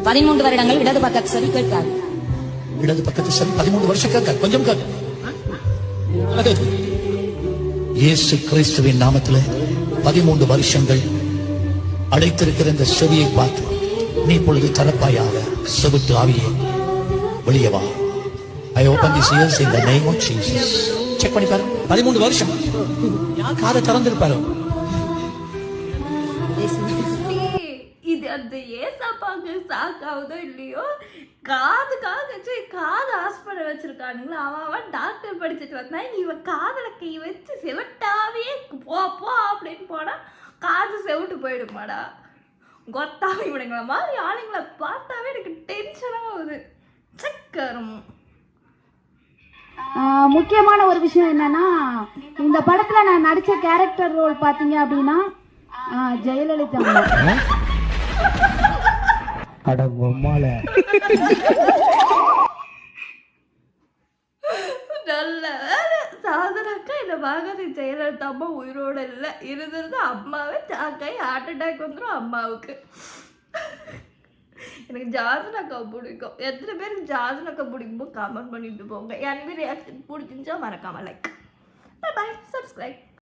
13 வருடங்கள் இடது பக்கத்து சரி கேட்காது. இடது பக்கத்து சரி 13 வருஷம் கேட்காது, கொஞ்சம் கேட்க. இயேசு கிறிஸ்துவின் நாமத்தில் 13 வருஷங்கள் அழைத்திருக்கிற இந்த செவியை பார்த்து நீ பொழுது தரப்பாயாக. செவிட்டு ஆவியே வெளியே வா. I open these ears in the name of Jesus. Check பண்ணி பாரு. 13 வருஷம் யார் காதை திறந்திருப்பாரு? இது அந்த ஏசாப்பாங்க சாக்காவதோ இல்லையோ, காது ஹாஸ்பிட்டல் வச்சிருக்கானுங்களா. அவன் டாக்டர் படிச்சுட்டு வந்தான். இவன் காதல கை வச்சு செவட்டாவே போ போ அப்படின்னு போனா காது செவிட்டு போயிடுமாடா. கொத்தாம இவனுங்கள மாதிரி ஆளுங்களை பார்த்தாவே எனக்கு டென்ஷனாக ஆகுது. சக்கரம். முக்கியமான ஒரு விஷயம் என்னன்னா, இந்த படத்துல நான் நடிச்ச கேரக்டர் ரோல் பாத்தீங்க அப்படின்னா ஜெயலலிதா. நல்ல சாதனாக்கா இந்த பாகத்தை ஜெயலலிதா அம்மா உயிரோட இல்லை. இருந்திருந்து அம்மாவே சாக்காய் ஹார்ட் அட்டாக் வந்துடும் அம்மாவுக்கு. எனக்கு ஜாதனாக்கா பிடிக்கும். எத்தனை பேருக்கு ஜாதனாக்கா பிடிக்குமோ கமெண்ட் பண்ணிட்டு போங்க. என் ரியாக்ஷன் பிடிச்சிருந்தா மறக்காம லைக். By by, subscribe.